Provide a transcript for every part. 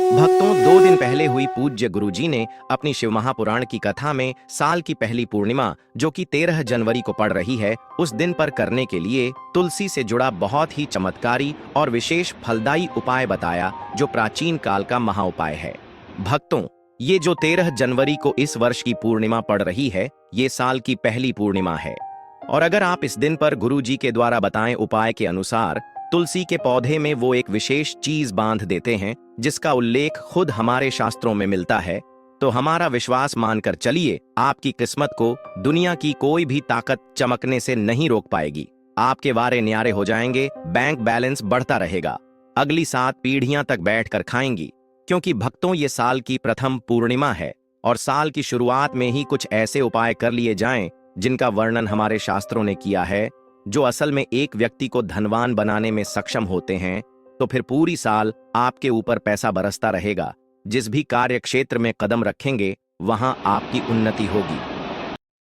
भक्तों, 2 दिन पहले हुई पूज्य गुरुजी ने अपनी शिव महापुराण की कथा में साल की पहली पूर्णिमा जो कि 13 जनवरी को पड़ रही है, उस दिन पर करने के लिए तुलसी से जुड़ा बहुत ही चमत्कारी और विशेष फलदायी उपाय बताया, जो प्राचीन काल का महाउपाय है। भक्तों, ये जो 13 जनवरी को इस वर्ष की पूर्णिमा पड़ रही है, ये साल की पहली पूर्णिमा है। और अगर आप इस दिन पर गुरुजी के द्वारा बताए उपाय के अनुसार तुलसी के पौधे में वो एक विशेष चीज बांध देते हैं, जिसका उल्लेख खुद हमारे शास्त्रों में मिलता है, तो हमारा विश्वास मानकर चलिए, आपकी किस्मत को दुनिया की कोई भी ताकत चमकने से नहीं रोक पाएगी। आपके वारे न्यारे हो जाएंगे, बैंक बैलेंस बढ़ता रहेगा, अगली 7 पीढ़ियां तक बैठकर खाएंगी। क्योंकि भक्तों, ये साल की प्रथम पूर्णिमा है और साल की शुरुआत में ही कुछ ऐसे उपाय कर लिए जाएं जिनका वर्णन हमारे शास्त्रों ने किया है, जो असल में एक व्यक्ति को धनवान बनाने में सक्षम होते हैं। तो फिर पूरी साल आपके ऊपर पैसा बरसता रहेगा। जिस भी कार्य क्षेत्र में कदम रखेंगे, वहां आपकी उन्नति होगी।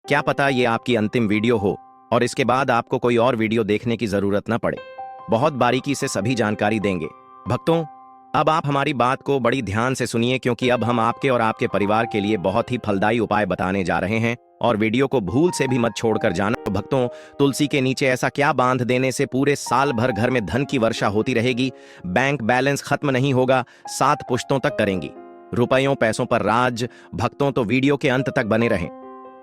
क्या पता ये आपकी अंतिम वीडियो हो और इसके बाद आपको कोई और वीडियो देखने की जरूरत न पड़े। बहुत बारीकी से सभी जानकारी देंगे। भक्तों, अब आप हमारी बात को बड़ी ध्यान से सुनिए, क्योंकि अब हम आपके और आपके परिवार के लिए बहुत ही फलदायी उपाय बताने जा रहे हैं, और वीडियो को भूल से भी मत छोड़कर जाना। भक्तों, तुलसी के नीचे ऐसा क्या बांध देने से पूरे साल भर घर में धन की वर्षा होती रहेगी, बैंक बैलेंस खत्म नहीं होगा, 7 पुश्तों तक करेंगी रुपयों पैसों पर राज। भक्तों, तो वीडियो के अंत तक बने रहें।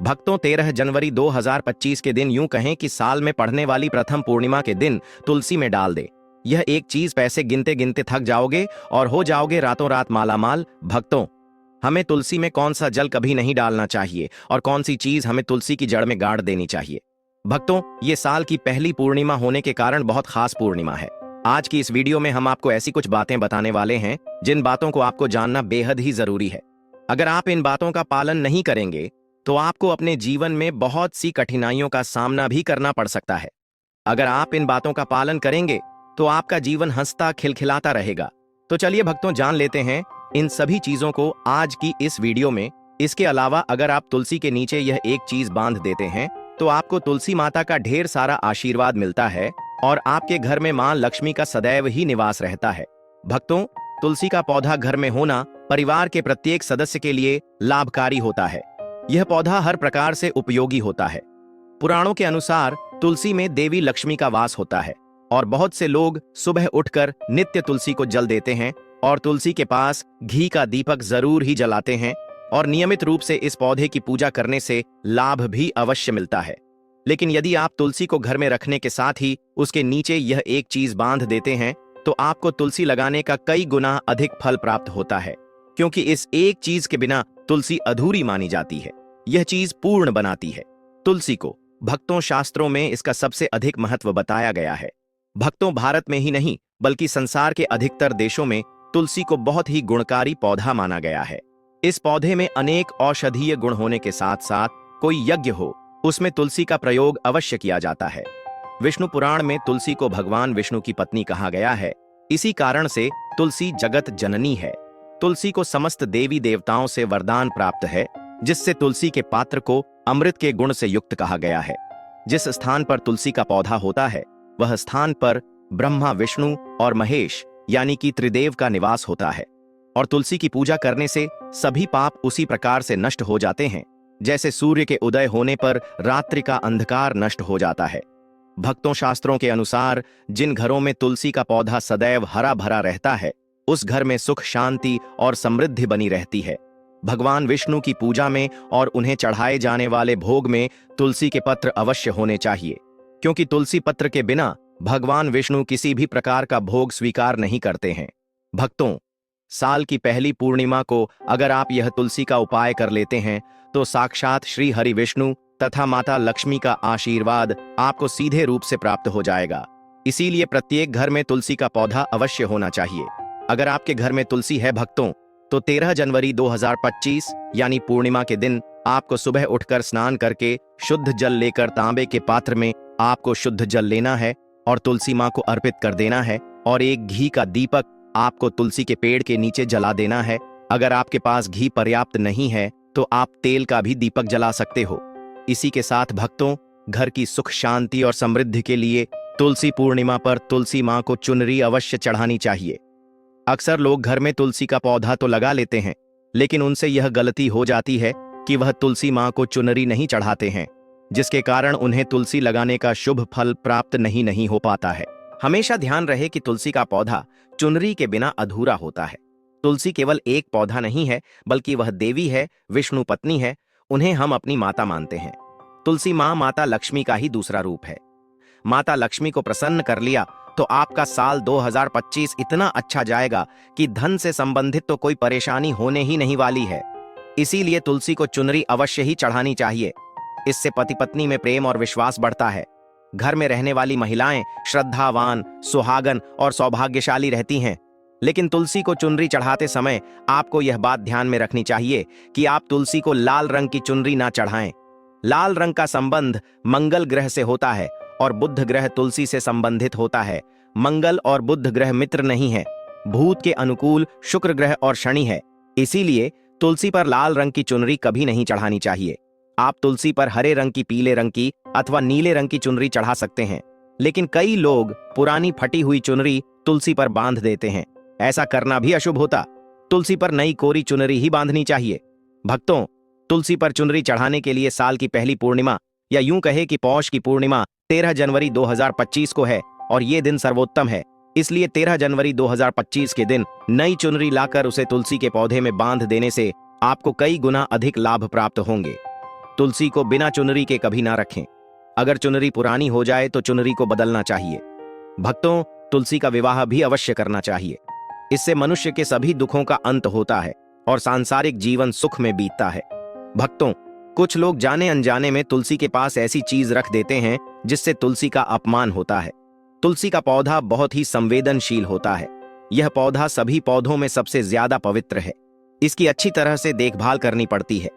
भक्तों, 13 जनवरी 2025 के दिन, यूं कहें कि साल में पड़ने वाली प्रथम पूर्णिमा के दिन तुलसी में डाल दे। यह एक चीज पैसे गिनते गिनते थक जाओगे और हो जाओगे रातों रात मालामाल। भक्तों, हमें तुलसी में कौन सा जल कभी नहीं डालना चाहिए और कौन सी चीज हमें तुलसी की जड़ में गाड़ देनी चाहिए। भक्तों, ये साल की पहली पूर्णिमा होने के कारण बहुत खास पूर्णिमा है। आज की इस वीडियो में हम आपको ऐसी कुछ बातें बताने वाले हैं जिन बातों को आपको जानना बेहद ही जरूरी है। अगर आप इन बातों का पालन नहीं करेंगे तो आपको अपने जीवन में बहुत सी कठिनाइयों का सामना भी करना पड़ सकता है। अगर आप इन बातों का पालन करेंगे तो आपका जीवन हंसता खिलखिलाता रहेगा। तो चलिए भक्तों, जान लेते हैं इन सभी चीजों को आज की इस वीडियो में। इसके अलावा अगर आप तुलसी के नीचे यह एक चीज बांध देते हैं तो आपको तुलसी माता का ढेर सारा आशीर्वाद मिलता है और आपके घर में मां लक्ष्मी का सदैव ही निवास रहता है। भक्तों, तुलसी का पौधा घर में होना परिवार के प्रत्येक सदस्य के लिए लाभकारी होता है। यह पौधा हर प्रकार से उपयोगी होता है। पुराणों के अनुसार तुलसी में देवी लक्ष्मी का वास होता है और बहुत से लोग सुबह उठकर नित्य तुलसी को जल देते हैं और तुलसी के पास घी का दीपक जरूर ही जलाते हैं, और नियमित रूप से इस पौधे की पूजा करने से लाभ भी अवश्य मिलता है। लेकिन यदि आप तुलसी को घर में रखने के साथ ही उसके नीचे यह एक चीज बांध देते हैं तो आपको तुलसी लगाने का कई गुना अधिक फल प्राप्त होता है, क्योंकि इस एक चीज के बिना तुलसी अधूरी मानी जाती है। यह चीज पूर्ण बनाती है तुलसी को। भक्तों, शास्त्रों में इसका सबसे अधिक महत्व बताया गया है। भक्तों, भारत में ही नहीं बल्कि संसार के अधिकतर देशों में तुलसी को बहुत ही गुणकारी पौधा माना गया है। इस पौधे में अनेक औषधीय गुण होने के साथ साथ कोई यज्ञ हो, उसमें तुलसी का प्रयोग अवश्य किया जाता है। विष्णु पुराण में तुलसी को भगवान विष्णु की पत्नी कहा गया है। इसी कारण से तुलसी जगत जननी है। तुलसी को समस्त देवी देवताओं से वरदान प्राप्त है, जिससे तुलसी के पात्र को अमृत के गुण से युक्त कहा गया है। जिस स्थान पर तुलसी का पौधा होता है, वह स्थान पर ब्रह्मा, विष्णु और महेश यानी कि त्रिदेव का निवास होता है। और तुलसी की पूजा करने से सभी पाप उसी प्रकार से नष्ट हो जाते हैं, जैसे सूर्य के उदय होने पर रात्रि का अंधकार नष्ट हो जाता है। भक्तों, शास्त्रों के अनुसार जिन घरों में तुलसी का पौधा सदैव हरा भरा रहता है, उस घर में सुख, शांति और समृद्धि बनी रहती है। भगवान विष्णु की पूजा में और उन्हें चढ़ाए जाने वाले भोग में तुलसी के पत्र अवश्य होने चाहिए, क्योंकि तुलसी पत्र के बिना भगवान विष्णु किसी भी प्रकार का भोग स्वीकार नहीं करते हैं। भक्तों, साल की पहली पूर्णिमा को अगर आप यह तुलसी का उपाय कर लेते हैं तो साक्षात श्री हरि विष्णु तथा माता लक्ष्मी का आशीर्वाद आपको सीधे रूप से प्राप्त हो जाएगा। इसीलिए प्रत्येक घर में तुलसी का पौधा अवश्य होना चाहिए। अगर आपके घर में तुलसी है भक्तों, तो 13 जनवरी 2025 यानी पूर्णिमा के दिन आपको सुबह उठकर स्नान करके शुद्ध जल लेकर तांबे के पात्र में आपको शुद्ध जल लेना है और तुलसी मां को अर्पित कर देना है, और एक घी का दीपक आपको तुलसी के पेड़ के नीचे जला देना है। अगर आपके पास घी पर्याप्त नहीं है तो आप तेल का भी दीपक जला सकते हो। इसी के साथ भक्तों, घर की सुख, शांति और समृद्धि के लिए तुलसी पूर्णिमा पर तुलसी मां को चुनरी अवश्य चढ़ानी चाहिए। अक्सर लोग घर में तुलसी का पौधा तो लगा लेते हैं, लेकिन उनसे यह गलती हो जाती है कि वह तुलसी माँ को चुनरी नहीं चढ़ाते हैं, जिसके कारण उन्हें तुलसी लगाने का शुभ फल प्राप्त नहीं हो पाता है। हमेशा ध्यान रहे कि तुलसी का पौधा चुनरी के बिना अधूरा होता है। तुलसी केवल एक पौधा नहीं है, बल्कि वह देवी है, विष्णु पत्नी है, उन्हें हम अपनी माता मानते हैं। तुलसी माँ माता लक्ष्मी का ही दूसरा रूप है। माता लक्ष्मी को प्रसन्न कर लिया तो आपका साल 2025 इतना अच्छा जाएगा कि धन से संबंधित तो कोई परेशानी होने ही नहीं वाली है। इसीलिए तुलसी को चुनरी अवश्य ही चढ़ानी चाहिए। इससे पति पत्नी में प्रेम और विश्वास बढ़ता है। घर में रहने वाली महिलाएं श्रद्धावान, सुहागन और सौभाग्यशाली रहती हैं। लेकिन तुलसी को चुनरी चढ़ाते समय आपको यह बात ध्यान में रखनी चाहिए कि आप तुलसी को लाल रंग की चुनरी ना चढ़ाएं। लाल रंग का संबंध मंगल ग्रह से होता है और बुध ग्रह तुलसी से संबंधित होता है। मंगल और बुध ग्रह मित्र नहीं है। भूत के अनुकूल शुक्र ग्रह और शनि है। इसीलिए तुलसी पर लाल रंग की चुनरी कभी नहीं चढ़ानी चाहिए। आप तुलसी पर हरे रंग की, पीले रंग की अथवा नीले रंग की चुनरी चढ़ा सकते हैं, लेकिन कई लोग पुरानी फटी हुई चुनरी तुलसी पर बांध देते हैं। ऐसा करना भी अशुभ होता। तुलसी पर नई कोरी चुनरी ही बांधनी चाहिए। भक्तों, तुलसी पर चुनरी चढ़ाने के लिए साल की पहली पूर्णिमा या यूं कहे कि पौष की पूर्णिमा 13 जनवरी 2025 को है और ये दिन सर्वोत्तम है। इसलिए 13 जनवरी 2025 के दिन नई चुनरी लाकर उसे तुलसी के पौधे में बांध देने से आपको कई गुना अधिक लाभ प्राप्त होंगे। तुलसी को बिना चुनरी के कभी ना रखें। अगर चुनरी पुरानी हो जाए तो चुनरी को बदलना चाहिए। भक्तों, तुलसी का विवाह भी अवश्य करना चाहिए। इससे मनुष्य के सभी दुखों का अंत होता है और सांसारिक जीवन सुख में बीतता है। भक्तों, कुछ लोग जाने अनजाने में तुलसी के पास ऐसी चीज रख देते हैं जिससे तुलसी का अपमान होता है। तुलसी का पौधा बहुत ही संवेदनशील होता है। यह पौधा सभी पौधों में सबसे ज्यादा पवित्र है। इसकी अच्छी तरह से देखभाल करनी पड़ती है,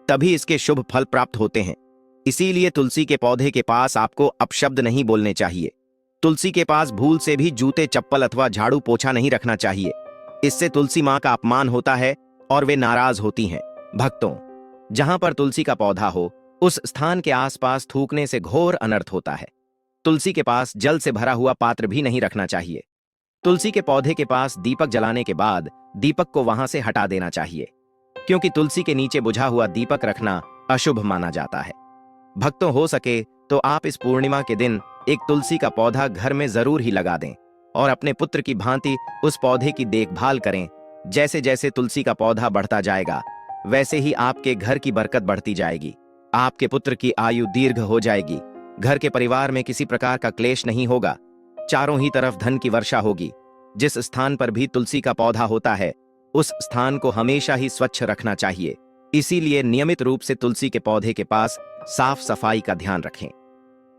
तभी इसके शुभ फल प्राप्त होते हैं। इसीलिए तुलसी के पौधे के पास आपको अपशब्द नहीं बोलने चाहिए। तुलसी के पास भूल से भी जूते, चप्पल अथवा झाड़ू पोछा नहीं रखना चाहिए। इससे तुलसी माँ का अपमान होता है और वे नाराज होती हैं। भक्तों, जहां पर तुलसी का पौधा हो उस स्थान के आसपास थूकने से घोर अनर्थ होता है। तुलसी के पास जल से भरा हुआ पात्र भी नहीं रखना चाहिए। तुलसी के पौधे के पास दीपक जलाने के बाद दीपक को वहां से हटा देना चाहिए, क्योंकि तुलसी के नीचे बुझा हुआ दीपक रखना अशुभ माना जाता है। भक्तों, हो सके तो आप इस पूर्णिमा के दिन एक तुलसी का पौधा घर में जरूर ही लगा दें और अपने पुत्र की भांति उस पौधे की देखभाल करें। जैसे जैसे तुलसी का पौधा बढ़ता जाएगा, वैसे ही आपके घर की बरकत बढ़ती जाएगी। आपके पुत्र की आयु दीर्घ हो जाएगी। घर के परिवार में किसी प्रकार का क्लेश नहीं होगा। चारों ही तरफ धन की वर्षा होगी। जिस स्थान पर भी तुलसी का पौधा होता है, उस स्थान को हमेशा ही स्वच्छ रखना चाहिए। इसीलिए नियमित रूप से तुलसी के पौधे के पास साफ सफाई का ध्यान रखें।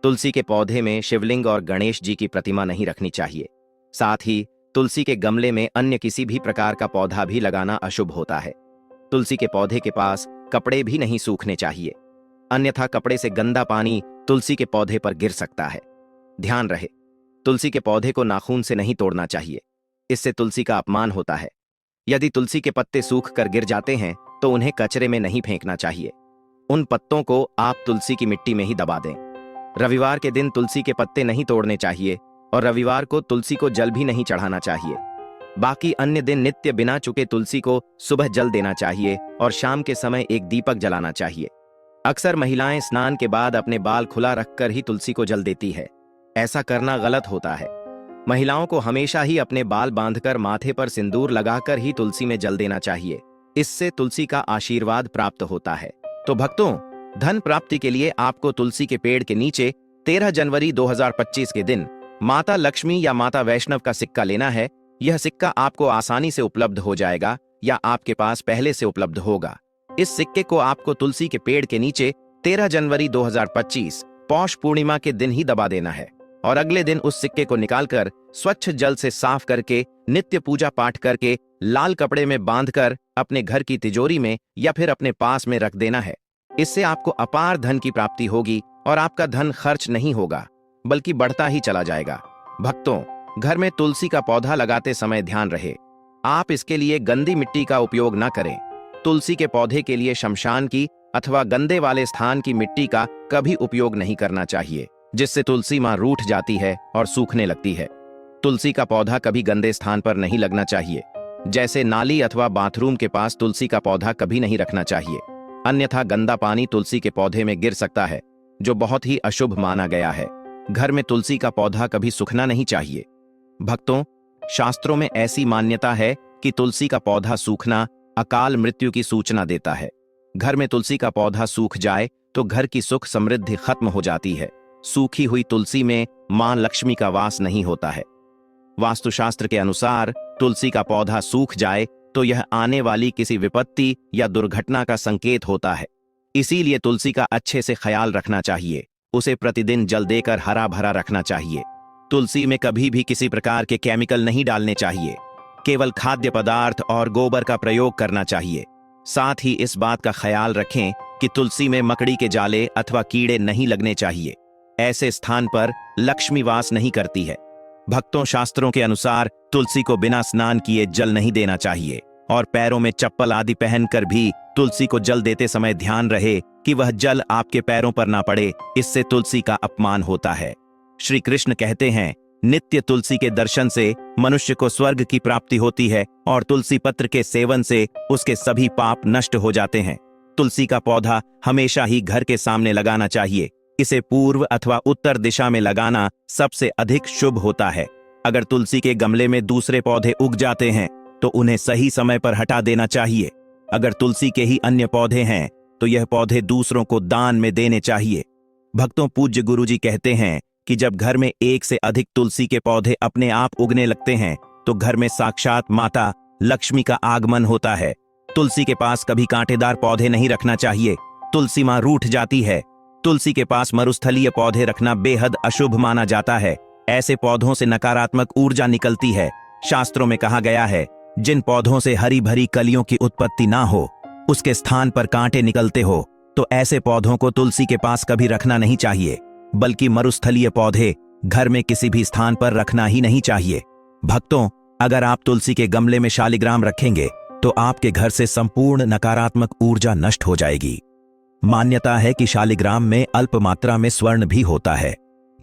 तुलसी के पौधे में शिवलिंग और गणेश जी की प्रतिमा नहीं रखनी चाहिए। साथ ही तुलसी के गमले में अन्य किसी भी प्रकार का पौधा भी लगाना अशुभ होता है। तुलसी के पौधे के पास कपड़े भी नहीं सूखने चाहिए, अन्यथा कपड़े से गंदा पानी तुलसी के पौधे पर गिर सकता है। ध्यान रहे, तुलसी के पौधे को नाखून से नहीं तोड़ना चाहिए। इससे तुलसी का अपमान होता है। यदि तुलसी के पत्ते सूख कर गिर जाते हैं तो उन्हें कचरे में नहीं फेंकना चाहिए। उन पत्तों को आप तुलसी की मिट्टी में ही दबा दें। रविवार के दिन तुलसी के पत्ते नहीं तोड़ने चाहिए और रविवार को तुलसी को जल भी नहीं चढ़ाना चाहिए। बाकी अन्य दिन नित्य बिना चुके तुलसी को सुबह जल देना चाहिए और शाम के समय एक दीपक जलाना चाहिए। अक्सर महिलाएं स्नान के बाद अपने बाल खुला रखकर ही तुलसी को जल देती है। ऐसा करना गलत होता है। महिलाओं को हमेशा ही अपने बाल बांधकर माथे पर सिंदूर लगाकर ही तुलसी में जल देना चाहिए। इससे तुलसी का आशीर्वाद प्राप्त होता है। तो भक्तों, धन प्राप्ति के लिए आपको तुलसी के पेड़ के नीचे 13 जनवरी 2025 के दिन माता लक्ष्मी या माता वैष्णव का सिक्का लेना है। यह सिक्का आपको आसानी से उपलब्ध हो जाएगा या आपके पास पहले से उपलब्ध होगा। इस सिक्के को आपको तुलसी के पेड़ के नीचे 13 जनवरी 2025 पौष पूर्णिमा के दिन ही दबा देना है और अगले दिन उस सिक्के को निकालकर स्वच्छ जल से साफ करके नित्य पूजा पाठ करके लाल कपड़े में बांधकर अपने घर की तिजोरी में या फिर अपने पास में रख देना है। इससे आपको अपार धन की प्राप्ति होगी और आपका धन खर्च नहीं होगा, बल्कि बढ़ता ही चला जाएगा। भक्तों, घर में तुलसी का पौधा लगाते समय ध्यान रहे, आप इसके लिए गंदी मिट्टी का उपयोग न करें। तुलसी के पौधे के लिए शमशान की अथवा गंदे वाले स्थान की मिट्टी का कभी उपयोग नहीं करना चाहिए, जिससे तुलसी मां रूठ जाती है और सूखने लगती है। तुलसी का पौधा कभी गंदे स्थान पर नहीं लगना चाहिए, जैसे नाली अथवा बाथरूम के पास तुलसी का पौधा कभी नहीं रखना चाहिए, अन्यथा गंदा पानी तुलसी के पौधे में गिर सकता है, जो बहुत ही अशुभ माना गया है। घर में तुलसी का पौधा कभी सूखना नहीं चाहिए। भक्तों, शास्त्रों में ऐसी मान्यता है कि तुलसी का पौधा सूखना अकाल मृत्यु की सूचना देता है। घर में तुलसी का पौधा सूख जाए तो घर की सुख समृद्धि खत्म हो जाती है। सूखी हुई तुलसी में मां लक्ष्मी का वास नहीं होता है। वास्तुशास्त्र के अनुसार तुलसी का पौधा सूख जाए तो यह आने वाली किसी विपत्ति या दुर्घटना का संकेत होता है। इसीलिए तुलसी का अच्छे से ख्याल रखना चाहिए। उसे प्रतिदिन जल देकर हरा भरा रखना चाहिए। तुलसी में कभी भी किसी प्रकार के केमिकल नहीं डालने चाहिए। केवल खाद्य पदार्थ और गोबर का प्रयोग करना चाहिए। साथ ही इस बात का ख्याल रखें कि तुलसी में मकड़ी के जाले अथवा कीड़े नहीं लगने चाहिए। ऐसे स्थान पर लक्ष्मी वास नहीं करती है। भक्तों, शास्त्रों के अनुसार तुलसी को बिना स्नान किए जल नहीं देना चाहिए और पैरों में चप्पल आदि पहनकर भी तुलसी को जल देते समय ध्यान रहे कि वह जल आपके पैरों पर ना पड़े, इससे तुलसी का अपमान होता है। श्री कृष्ण कहते हैं, नित्य तुलसी के दर्शन से मनुष्य को स्वर्ग की प्राप्ति होती है और तुलसी पत्र के सेवन से उसके सभी पाप नष्ट हो जाते हैं। तुलसी का पौधा हमेशा ही घर के सामने लगाना चाहिए। इसे पूर्व अथवा उत्तर दिशा में लगाना सबसे अधिक शुभ होता है। अगर तुलसी के गमले में दूसरे पौधे उग जाते हैं तो उन्हें सही समय पर हटा देना चाहिए। अगर तुलसी के ही अन्य पौधे हैं तो यह पौधे दूसरों को दान में देने चाहिए। भक्तों, पूज्य गुरुजी कहते हैं कि जब घर में एक से अधिक तुलसी के पौधे अपने आप उगने लगते हैं तो घर में साक्षात माता लक्ष्मी का आगमन होता है। तुलसी के पास कभी कांटेदार पौधे नहीं रखना चाहिए। तुलसी मां रूठ जाती है। तुलसी के पास मरुस्थलीय पौधे रखना बेहद अशुभ माना जाता है। ऐसे पौधों से नकारात्मक ऊर्जा निकलती है। शास्त्रों में कहा गया है, जिन पौधों से हरी भरी कलियों की उत्पत्ति ना हो, उसके स्थान पर कांटे निकलते हो, तो ऐसे पौधों को तुलसी के पास कभी रखना नहीं चाहिए, बल्कि मरुस्थलीय पौधे घर में किसी भी स्थान पर रखना ही नहीं चाहिए। भक्तों, अगर आप तुलसी के गमले में शालिग्राम रखेंगे तो आपके घर से संपूर्ण नकारात्मक ऊर्जा नष्ट हो जाएगी। मान्यता है कि शालिग्राम में अल्प मात्रा में स्वर्ण भी होता है।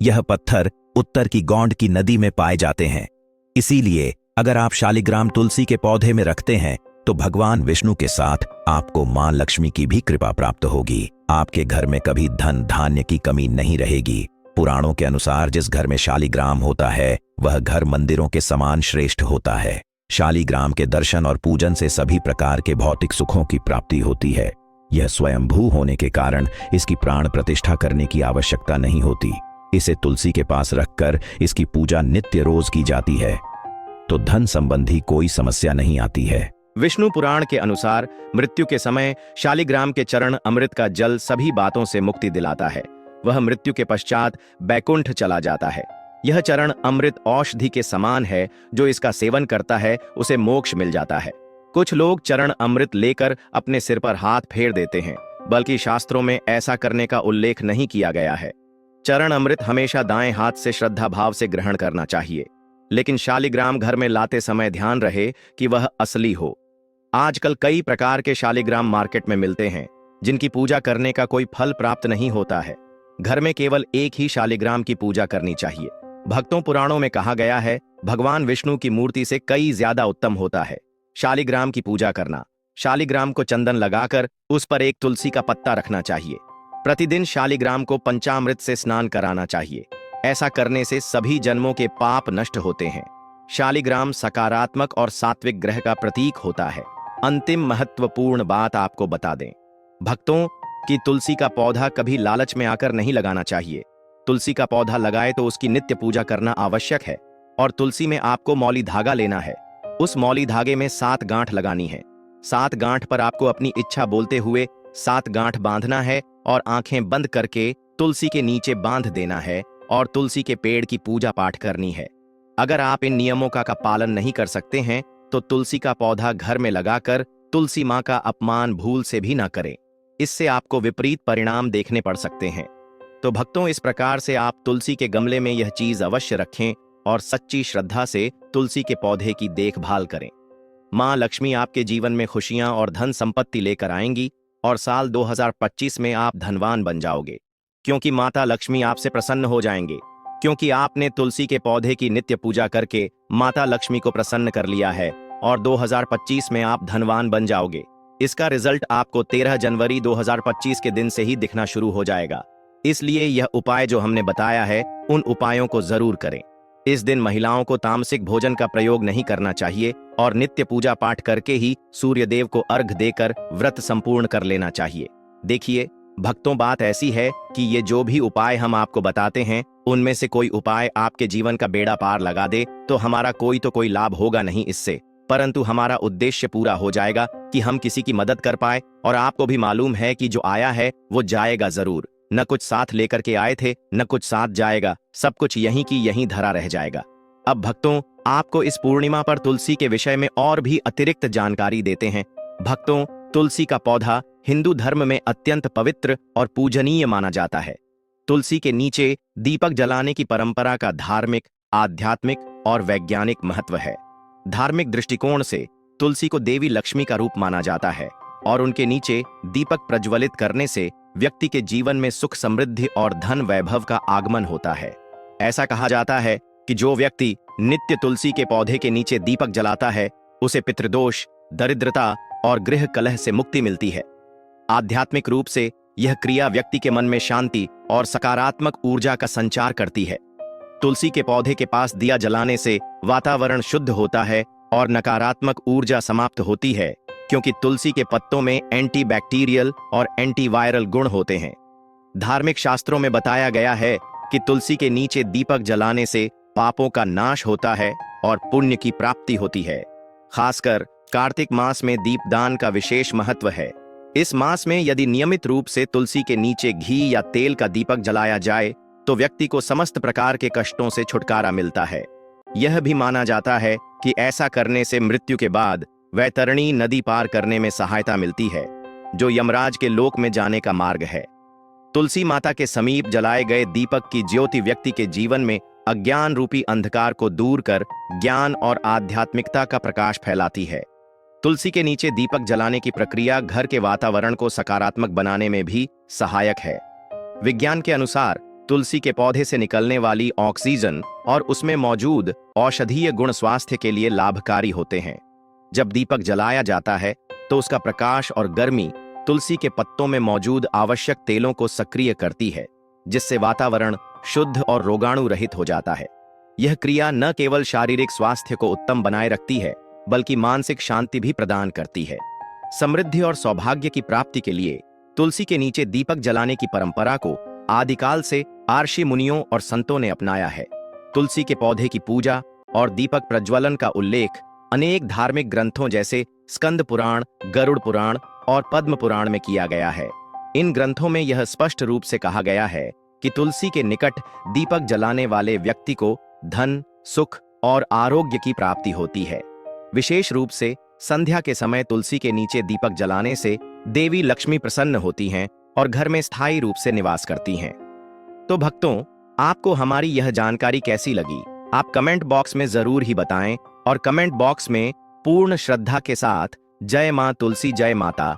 यह पत्थर उत्तर की गौंड की नदी में पाए जाते हैं। इसीलिए अगर आप शालिग्राम तुलसी के पौधे में रखते हैं तो भगवान विष्णु के साथ आपको मां लक्ष्मी की भी कृपा प्राप्त होगी। आपके घर में कभी धन धान्य की कमी नहीं रहेगी। पुराणों के अनुसार जिस घर में शालिग्राम होता है वह घर मंदिरों के समान श्रेष्ठ होता है। शालिग्राम के दर्शन और पूजन से सभी प्रकार के भौतिक सुखों की प्राप्ति होती है। यह स्वयंभू होने के कारण इसकी प्राण प्रतिष्ठा करने की आवश्यकता नहीं होती। इसे तुलसी के पास रखकर इसकी पूजा नित्य रोज की जाती है तो धन संबंधी कोई समस्या नहीं आती है। विष्णु पुराण के अनुसार मृत्यु के समय शालिग्राम के चरण अमृत का जल सभी बातों से मुक्ति दिलाता है। वह मृत्यु के पश्चात बैकुंठ चला जाता है। यह चरण अमृत औषधि के समान है। जो इसका सेवन करता है उसे मोक्ष मिल जाता है। कुछ लोग चरण अमृत लेकर अपने सिर पर हाथ फेर देते हैं, बल्कि शास्त्रों में ऐसा करने का उल्लेख नहीं किया गया है। चरण अमृत हमेशा दाएं हाथ से श्रद्धा भाव से ग्रहण करना चाहिए, लेकिन शालिग्राम घर में लाते समय ध्यान रहे कि वह असली हो। आजकल कई प्रकार के शालिग्राम मार्केट में मिलते हैं, जिनकी पूजा करने का कोई फल प्राप्त नहीं होता है। घर में केवल एक ही शालिग्राम की पूजा करनी चाहिए। भक्तों, पुराणों में कहा गया है, भगवान विष्णु की मूर्ति से कई ज्यादा उत्तम होता है शालिग्राम की पूजा करना। शालिग्राम को चंदन लगाकर उस पर एक तुलसी का पत्ता रखना चाहिए। प्रतिदिन शालिग्राम को पंचामृत से स्नान कराना चाहिए। ऐसा करने से सभी जन्मों के पाप नष्ट होते हैं। शालिग्राम सकारात्मक और सात्विक ग्रह का प्रतीक होता है। अंतिम महत्वपूर्ण बात आपको बता दें भक्तों कि तुलसी का पौधा कभी लालच में आकर नहीं लगाना चाहिए। तुलसी का पौधा लगाए तो उसकी नित्य पूजा करना आवश्यक है और तुलसी में आपको मौली धागा लेना है। उस मौली धागे में 7 गांठ लगानी है। 7 गांठ पर आपको अपनी इच्छा बोलते हुए 7 गांठ बांधना है और आंखें बंद करके तुलसी के नीचे बांध देना है और तुलसी के पेड़ की पूजा पाठ करनी है। अगर आप इन नियमों का पालन नहीं कर सकते हैं तो तुलसी का पौधा घर में लगाकर तुलसी मां का अपमान भूल से भी ना करें। इससे आपको विपरीत परिणाम देखने पड़ सकते हैं। तो भक्तों, इस प्रकार से आप तुलसी के गमले में यह चीज अवश्य रखें और सच्ची श्रद्धा से तुलसी के पौधे की देखभाल करें। मां लक्ष्मी आपके जीवन में खुशियां और धन संपत्ति लेकर आएंगी और साल 2025 में आप धनवान बन जाओगे, क्योंकि माता लक्ष्मी आपसे प्रसन्न हो जाएंगे। क्योंकि आपने तुलसी के पौधे की नित्य पूजा करके माता लक्ष्मी को प्रसन्न कर लिया है और 2025 में आप धनवान बन जाओगे। इसका रिजल्ट आपको 13 जनवरी 2025 के दिन से ही दिखना शुरू हो जाएगा। इसलिए यह उपाय जो हमने बताया है, उन उपायों को जरूर करें। इस दिन महिलाओं को तामसिक भोजन का प्रयोग नहीं करना चाहिए और नित्य पूजा पाठ करके ही सूर्य देव को अर्घ देकर व्रत संपूर्ण कर लेना चाहिए। देखिए भक्तों, बात ऐसी है कि ये जो भी उपाय हम आपको बताते हैं, उनमें से कोई उपाय आपके जीवन का बेड़ा पार लगा दे तो हमारा कोई तो कोई लाभ होगा नहीं इससे, परंतु हमारा उद्देश्य पूरा हो जाएगा कि हम किसी की मदद कर पाए। और आपको भी मालूम है कि जो आया है वो जाएगा जरूर। न कुछ साथ लेकर के आए थे, न कुछ साथ जाएगा, सब कुछ यहीं की यहीं धरा रह जाएगा। अब भक्तों, आपको इस पूर्णिमा पर तुलसी के विषय में और भी अतिरिक्त जानकारी देते हैं। भक्तों, तुलसी का पौधा हिंदू धर्म में अत्यंत पवित्र और पूजनीय माना जाता है। तुलसी के नीचे दीपक जलाने की परंपरा का धार्मिक, आध्यात्मिक और वैज्ञानिक महत्व है। धार्मिक दृष्टिकोण से तुलसी को देवी लक्ष्मी का रूप माना जाता है और उनके नीचे दीपक प्रज्वलित करने से व्यक्ति के जीवन में सुख, समृद्धि और धन वैभव का आगमन होता है। ऐसा कहा जाता है कि जो व्यक्ति नित्य तुलसी के पौधे के नीचे दीपक जलाता है, उसे पितृदोष, दरिद्रता और गृह कलह से मुक्ति मिलती है। आध्यात्मिक रूप से यह क्रिया व्यक्ति के मन में शांति और सकारात्मक ऊर्जा का संचार करती है। तुलसी के पौधे के पास दिया जलाने से वातावरण शुद्ध होता है और नकारात्मक ऊर्जा समाप्त होती है, क्योंकि तुलसी के पत्तों में एंटीबैक्टीरियल और एंटीवायरल गुण होते हैं। धार्मिक शास्त्रों में बताया गया है कि तुलसी के नीचे दीपक जलाने से पापों का नाश होता है और पुण्य की प्राप्ति होती है। खासकर कार्तिक मास में दीपदान का विशेष महत्व है। इस मास में यदि नियमित रूप से तुलसी के नीचे घी या तेल का दीपक जलाया जाए तो व्यक्ति को समस्त प्रकार के कष्टों से छुटकारा मिलता है। यह भी माना जाता है कि ऐसा करने से मृत्यु के बाद वैतरणी नदी पार करने में सहायता मिलती है, जो यमराज के लोक में जाने का मार्ग है। तुलसी माता के समीप जलाए गए दीपक की ज्योति व्यक्ति के जीवन में अज्ञान रूपी अंधकार को दूर कर ज्ञान और आध्यात्मिकता का प्रकाश फैलाती है। तुलसी के नीचे दीपक जलाने की प्रक्रिया घर के वातावरण को सकारात्मक बनाने में भी सहायक है। विज्ञान के अनुसार तुलसी के पौधे से निकलने वाली ऑक्सीजन और उसमें मौजूद औषधीय गुण स्वास्थ्य के लिए लाभकारी होते हैं। जब दीपक जलाया जाता है तो उसका प्रकाश और गर्मी तुलसी के पत्तों में मौजूद आवश्यक तेलों को सक्रिय करती है, जिससे वातावरण शुद्ध और रोगाणु रहित हो जाता है। यह क्रिया न केवल शारीरिक स्वास्थ्य को उत्तम बनाए रखती है, बल्कि मानसिक शांति भी प्रदान करती है। समृद्धि और सौभाग्य की प्राप्ति के लिए तुलसी के नीचे दीपक जलाने की परंपरा को आदिकाल से आर्षि मुनियों और संतों ने अपनाया है। तुलसी के पौधे की पूजा और दीपक प्रज्वलन का उल्लेख अनेक धार्मिक ग्रंथों जैसे स्कंद पुराण, गरुड़ पुराण और पद्म पुराण में किया गया है। इन ग्रंथों में यह स्पष्ट रूप से कहा गया है कि तुलसी के निकट दीपक जलाने वाले व्यक्ति को धन, सुख और आरोग्य की प्राप्ति होती है। विशेष रूप से संध्या के समय तुलसी के नीचे दीपक जलाने से देवी लक्ष्मी प्रसन्न होती हैं और घर में स्थायी रूप से निवास करती हैं। तो भक्तों, आपको हमारी यह जानकारी कैसी लगी? आप कमेंट बॉक्स में जरूर ही बताएं और कमेंट बॉक्स में पूर्ण श्रद्धा के साथ जय मां तुलसी, जय माता